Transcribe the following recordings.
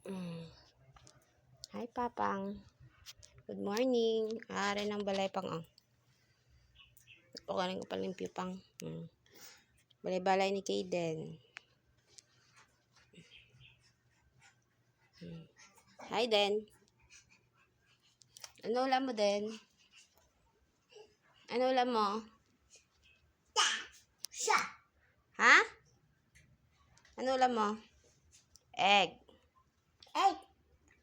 Mm. Hi, Papang. Good morning. Ari ng balay pang ang. Pakaling ko palimpyo pang. Balay-balay ni Kaden. Hi, Den. Ano ulam mo, Den? Ano ulam mo? Siya. Ha? Ano ulam mo? Egg. Egg.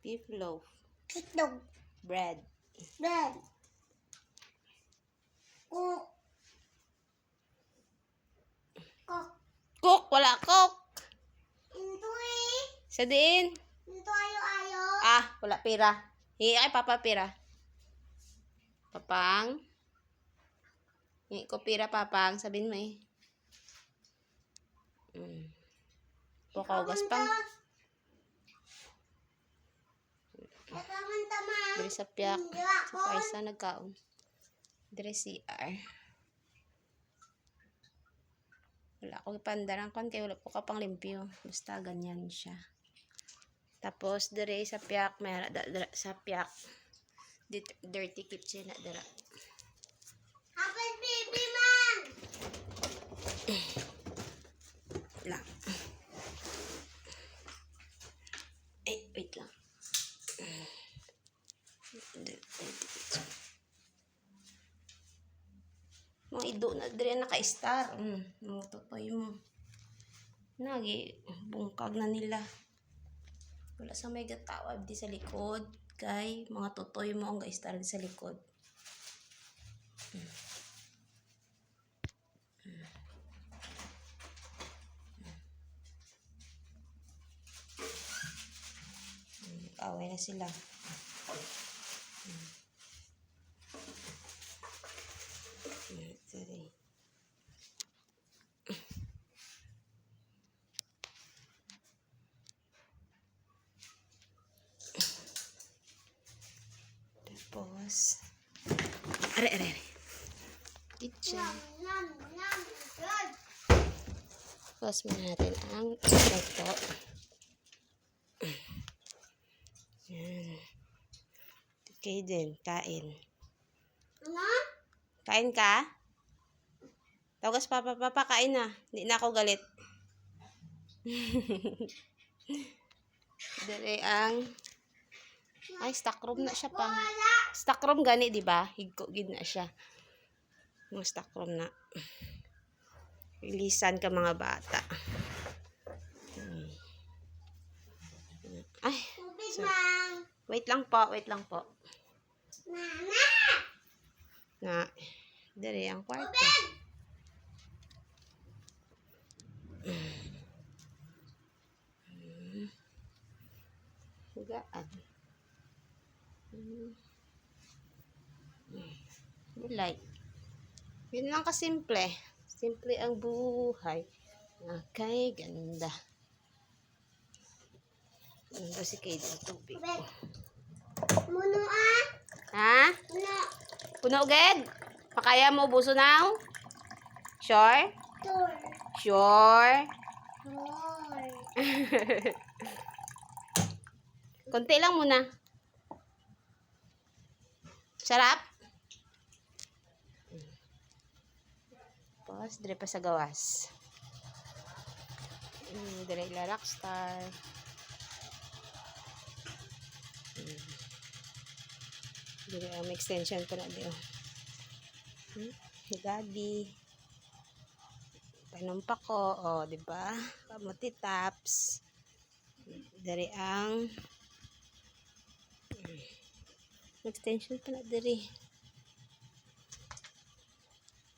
Beef loaf. Itlog. Bread. Bread. Cook. Cook. Cook! Wala cook! Intoy. Sa din? Ito ayo-ayo. Wala pira. Hingi kay Papa pira. Papang. Hingi ko pira, Papang. Sabihin mo eh. Pokaugas pang. Diri sa piyak. Sa paisa nagkaon. Diri CR. Wala akong ipandaran kon kay wala po ka pang limpyo. Basta ganyan siya. Tapos diri sa piyak, may sa piyak. Dirty kitchen na dira. Happy baby man. Lang. Wait lang. Mga ido na diri naka-star. Mga tutoy mo. Nagi, bungkag na nila. Wala sa may gatawab di sa likod. Kay, mga tutoy mo ang ga-star di sa likod. Away na sila. Sorry. Tapos, are. Kitchen. Nam. Good. Close muna natin ang ito. Yan. Okay din, kain. Ano? Kain ka? Tawagas papa, kain na. Hindi na ako galit. Dali ang stock room na siya pa. Stock room gani, di ba? Higko gid na siya. Mga stock room na. Ilisan ka mga bata. Tubig man. Wait lang po. Mama. Na, dali ang kwarto. Tubig. Hugaan. Bulay. Yun lang kasimple. Simple ang buhay. Kay ganda. Ganda si Kate sa tubig. Tubig. Muno ah. Ha? Muno. Puno agad? Pakaya mo ubuso now? Sure? Tour. Sure? Tour. Konti lang muna. Sarap? Tapos, dire pa sa gawas. Dire ila rockstar. Dire ang extension pa na diyo. Gabi. Panumpa ko. Di ba? Kamuti taps. Dire ang extension pa na dire.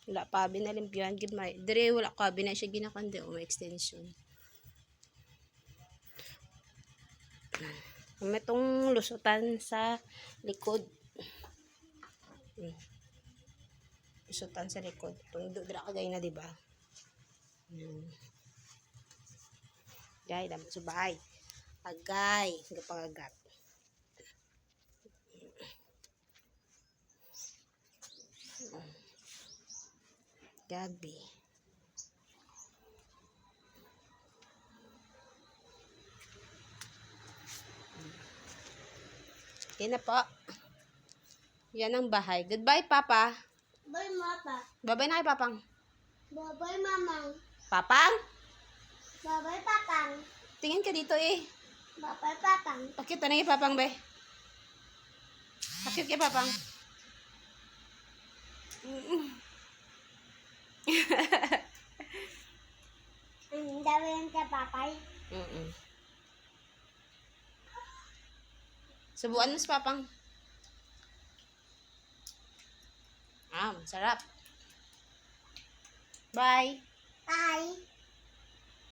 Wala pa binalimpyuhan gimay. Dire wala ka na siya ginakande o extension. May tong lusutan sa likod. Lusutan sa likod. Tung dudra kagay na, di ba? Gay, dapat subay. Agay, gapangagat. Gabi. Okay na po. Yan ang bahay. Goodbye, Papa. Bye, Mama. Bye-bye na kay Papang. Bye, Mamang. Papang? Bye, Papang. Tingin ka dito eh. Bye, Papang. Pakita na kay Papang, be. Pakit kay Papang. Ang dami yan kay Papay. Subuan mo si Papang. Sarap. Bye. Bye.